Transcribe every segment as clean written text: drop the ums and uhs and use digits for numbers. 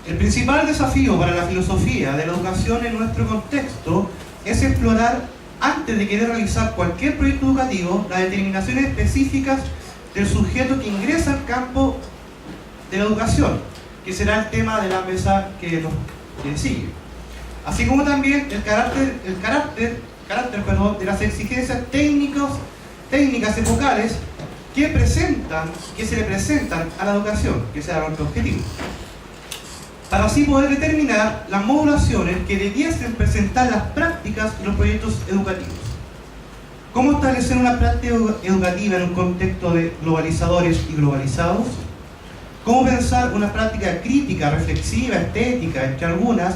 El principal desafío para la filosofía de la educación en nuestro contexto es explorar, antes de querer realizar cualquier proyecto educativo, las determinaciones específicas del sujeto que ingresa al campo de la educación, que será el tema de la mesa que sigue. Así como también el carácter de las exigencias técnicas epocales que se le presentan a la educación, que será nuestro objetivo, para así poder determinar las modulaciones que debiesen presentar las prácticas y los proyectos educativos. ¿Cómo establecer una práctica educativa en un contexto de globalizadores y globalizados? ¿Cómo pensar una práctica crítica, reflexiva, estética, entre algunas,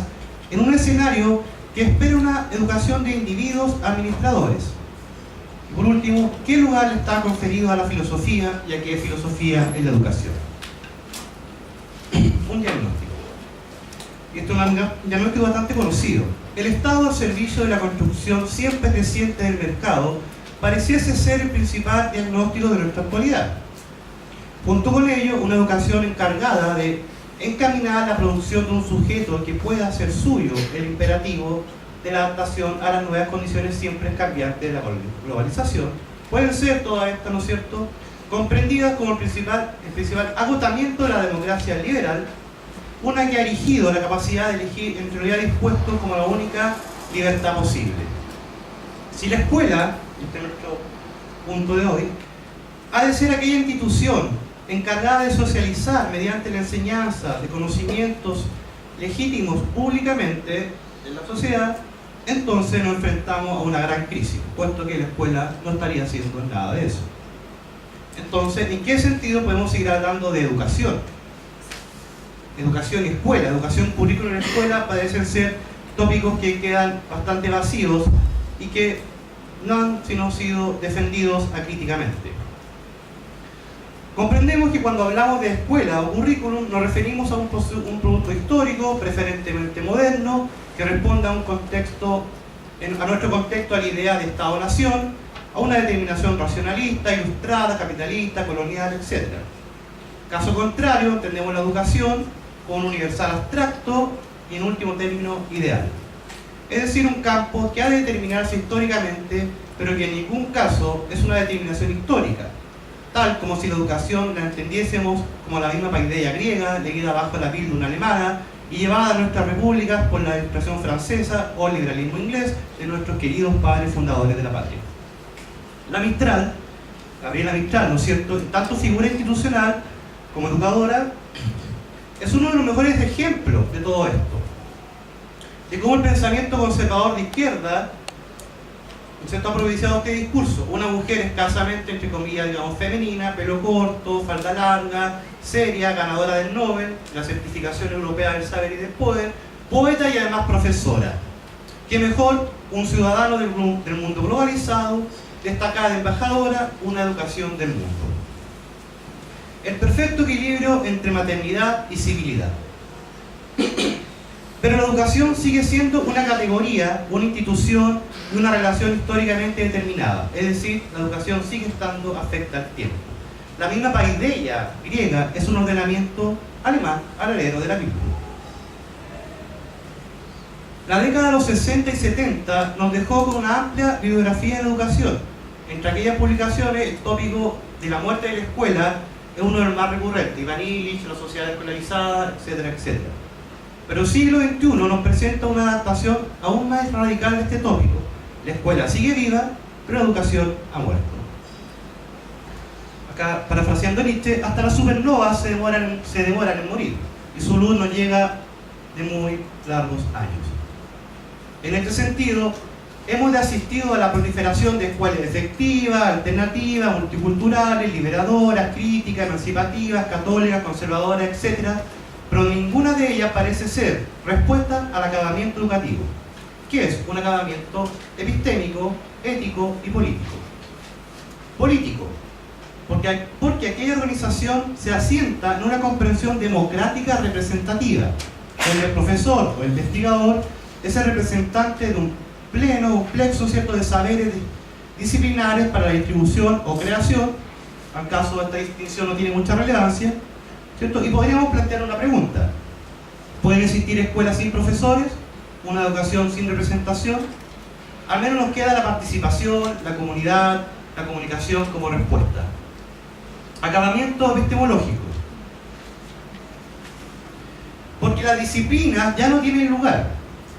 en un escenario que espera una educación de individuos administradores? Y por último, ¿qué lugar le está conferido a la filosofía y a qué filosofía en la educación? Un diagnóstico. Esto es un diagnóstico bastante conocido. El Estado al servicio de la construcción siempre creciente del mercado pareciese ser el principal diagnóstico de nuestra actualidad. Junto con ello, una educación encargada de encaminar la producción de un sujeto que pueda hacer suyo el imperativo de la adaptación a las nuevas condiciones siempre cambiantes de la globalización, pueden ser todas estas, ¿no es cierto?, comprendidas como el principal agotamiento de la democracia liberal, una que ha erigido la capacidad de elegir entre lo ya dispuesto como la única libertad posible. Si la escuela, este es nuestro punto de hoy, ha de ser aquella institución encargada de socializar mediante la enseñanza de conocimientos legítimos públicamente en la sociedad, entonces nos enfrentamos a una gran crisis, puesto que la escuela no estaría haciendo nada de eso. Entonces, ¿en qué sentido podemos seguir hablando de educación? Educación y escuela, educación, currículum en escuela parecen ser tópicos que quedan bastante vacíos y que no han sino sido defendidos acríticamente. Comprendemos que cuando hablamos de escuela o currículum nos referimos a un producto histórico, preferentemente moderno, que responda a un contexto, a nuestro contexto, a la idea de Estado-Nación, a una determinación racionalista, ilustrada, capitalista, colonial, etc. Caso contrario, entendemos la educación como un universal abstracto y, en último término, ideal. Es decir, un campo que ha de determinarse históricamente, pero que en ningún caso es una determinación histórica, tal como si la educación la entendiésemos como la misma paideia griega, leída bajo la Biblia alemana y llevada a nuestras repúblicas por la expresión francesa o el liberalismo inglés de nuestros queridos padres fundadores de la patria. La Mistral, Gabriela Mistral, ¿no es cierto?, tanto figura institucional como educadora, es uno de los mejores ejemplos de todo esto, de cómo el pensamiento conservador de izquierda, ¿no es cierto?, ha propiciado este discurso. Una mujer escasamente, entre comillas, digamos, femenina, pelo corto, falda larga, seria, ganadora del Nobel, la certificación europea del saber y del poder, poeta y además profesora. ¿Qué mejor? Un ciudadano del mundo globalizado, destacada embajadora, una educación del mundo. El perfecto equilibrio entre maternidad y civilidad. Pero la educación sigue siendo una categoría, una institución y una relación históricamente determinada. Es decir, la educación sigue estando afecta al tiempo. La misma paideia griega es un ordenamiento alemán al heredero de la Biblia. La década de los 60 y 70 nos dejó con una amplia bibliografía de la educación. Entre aquellas publicaciones, el tópico de la muerte de la escuela es uno de los más recurrentes: Ivan Illich, la sociedad escolarizada, etcétera, etcétera. Pero el siglo XXI nos presenta una adaptación aún más radical de este tópico. La escuela sigue viva, pero la educación ha muerto. Acá, parafraseando Nietzsche, hasta las supernovas se demoran en morir, y su luz nos llega de muy largos años. En este sentido, hemos asistido a la proliferación de escuelas efectivas, alternativas, multiculturales, liberadoras, críticas, emancipativas, católicas, conservadoras, etc. Pero ninguna de ellas parece ser respuesta al acabamiento educativo, que es un acabamiento epistémico, ético y político. Político, porque aquella organización se asienta en una comprensión democrática representativa, donde el profesor o el investigador es el representante de un pleno, plexo, ¿cierto?, de saberes disciplinares para la distribución o creación. Al caso, esta distinción no tiene mucha relevancia, ¿cierto? Y podríamos plantear una pregunta: Pueden existir escuelas sin profesores, una educación sin representación. Al menos nos queda la participación, la comunidad, la comunicación como respuesta. Acabamiento epistemológico. Porque las disciplinas ya no tienen lugar.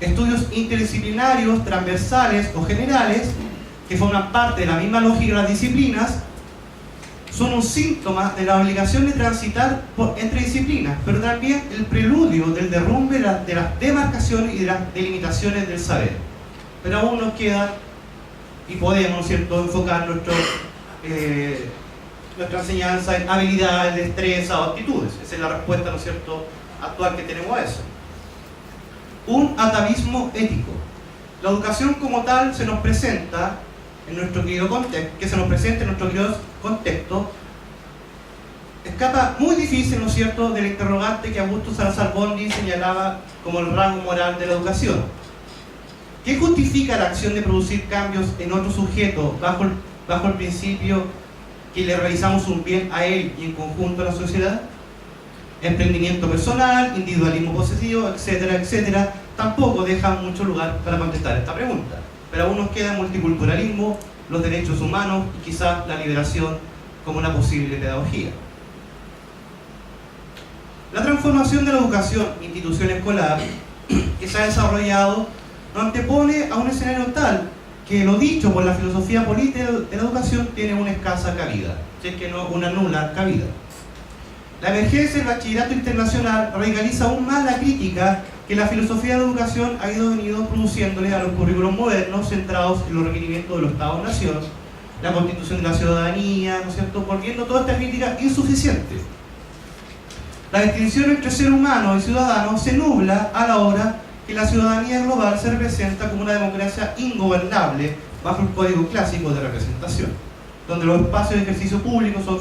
Estudios interdisciplinarios, transversales o generales, que forman parte de la misma lógica de las disciplinas, son un síntoma de la obligación de transitar entre disciplinas, pero también el preludio del derrumbe de las demarcaciones y de las delimitaciones del saber. Pero aún nos queda, y podemos, ¿cierto?, enfocar nuestra enseñanza en habilidades, destrezas o actitudes. Esa es la respuesta, ¿no es cierto?, actual que tenemos a eso. Un atavismo ético. La educación como tal se nos presenta en nuestro querido contexto, escapa muy difícil, ¿no es cierto?, del interrogante que Augusto Salazar Bondy señalaba como el rango moral de la educación. ¿Qué justifica la acción de producir cambios en otro sujeto bajo el principio que le realizamos un bien a él y en conjunto a la sociedad? Emprendimiento personal, individualismo posesivo, etcétera, etcétera, tampoco deja mucho lugar para contestar esta pregunta. Pero aún nos queda el multiculturalismo, los derechos humanos y quizás la liberación como una posible pedagogía. La transformación de la educación, institución escolar, que se ha desarrollado, nos antepone a un escenario tal que lo dicho por la filosofía política de la educación tiene una escasa cabida, si es que no una nula cabida. La emergencia del bachillerato internacional radicaliza aún más la crítica que la filosofía de la educación ha venido produciéndole a los currículos modernos centrados en los requerimientos de los Estados-nación, la constitución de la ciudadanía, ¿no es cierto?, volviendo toda esta crítica insuficiente. La distinción entre ser humano y ciudadano se nubla a la hora que la ciudadanía global se representa como una democracia ingobernable bajo el código clásico de representación, donde los espacios de ejercicio público son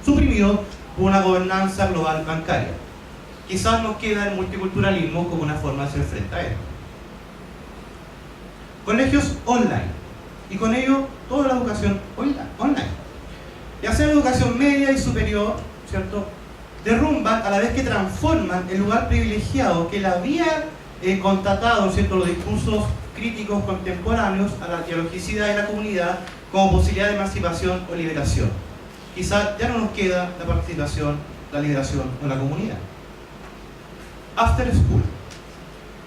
suprimidos por una gobernanza global bancaria. Quizás nos queda el multiculturalismo como una forma de hacer frente a él. Colegios online, y con ello toda la educación online. Ya sea la educación media y superior, ¿cierto?, derrumban a la vez que transforman el lugar privilegiado que la había constatado, ¿cierto?, los discursos críticos contemporáneos a la dialogicidad de la comunidad como posibilidad de emancipación o liberación. Quizás ya no nos queda la participación, la liberación o la comunidad. After School.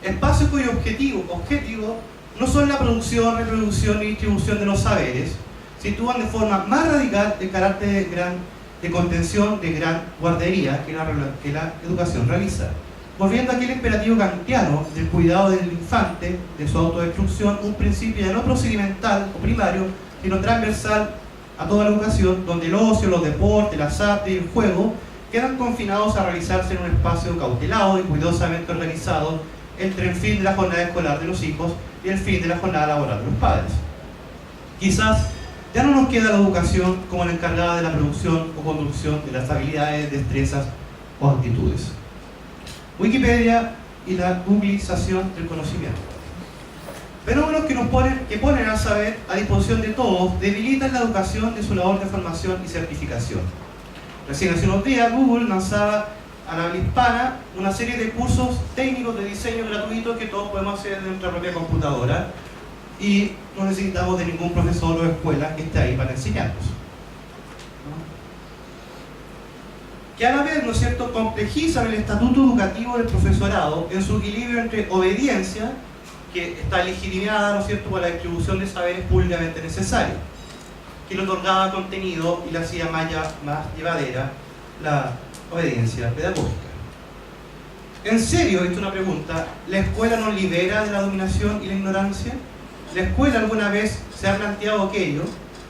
Espacios cuyo objetivo no son la producción, reproducción y distribución de los saberes, sitúan de forma más radical el carácter de contención, de gran guardería que la educación realiza. Volviendo a aquel imperativo kantiano del cuidado del infante, de su autodestrucción, un principio ya no procedimental o primario, sino transversal a toda la educación, donde el ocio, los deportes, las artes y el juego quedan confinados a realizarse en un espacio cautelado y cuidadosamente organizado entre el fin de la jornada escolar de los hijos y el fin de la jornada laboral de los padres. Quizás ya no nos queda la educación como la encargada de la producción o conducción de las habilidades, destrezas o actitudes. Wikipedia y la googlización del conocimiento. Fenómenos que ponen al saber a disposición de todos debilitan la educación de su labor de formación y certificación. Recién hace unos días Google lanzaba a la habla hispana una serie de cursos técnicos de diseño gratuitos que todos podemos hacer de nuestra propia computadora y no necesitamos de ningún profesor o escuela que esté ahí para enseñarnos. Que a la vez, ¿no es cierto?, complejizan el estatuto educativo del profesorado en su equilibrio entre obediencia, que está legitimada, ¿no es cierto?, por la distribución de saberes públicamente necesarios, que le otorgaba contenido y le hacía más llevadera la obediencia pedagógica. ¿En serio, he hecho una pregunta, la escuela nos libera de la dominación y la ignorancia? ¿La escuela alguna vez se ha planteado aquello?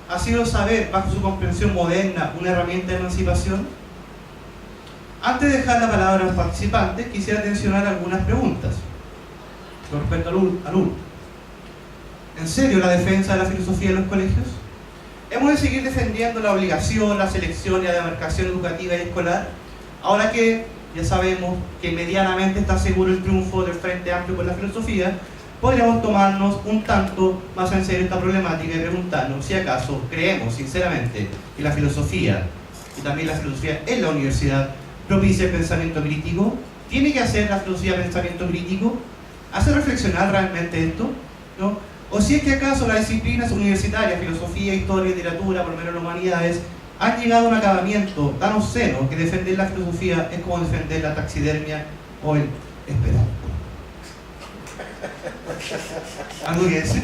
¿Ha sido el saber, bajo su comprensión moderna, una herramienta de emancipación? Antes de dejar la palabra a los participantes, quisiera mencionar algunas preguntas con respecto al UR. ¿En serio la defensa de la filosofía en los colegios? ¿Hemos de seguir defendiendo la obligación, la selección y la demarcación educativa y escolar? Ahora que ya sabemos que medianamente está seguro el triunfo del Frente Amplio por la filosofía, podríamos tomarnos un tanto más en serio esta problemática y preguntarnos si acaso creemos sinceramente que la filosofía, y también la filosofía en la universidad, propicia el pensamiento crítico, ¿Tiene que hacer la filosofía pensamiento crítico? ¿Hace reflexionar realmente esto? ¿No? ¿O si es que acaso las disciplinas universitarias, filosofía, historia, literatura, por lo menos las humanidades, han llegado a un acabamiento tan obsceno que defender la filosofía es como defender la taxidermia o el esperanto? ¿Algo que decir?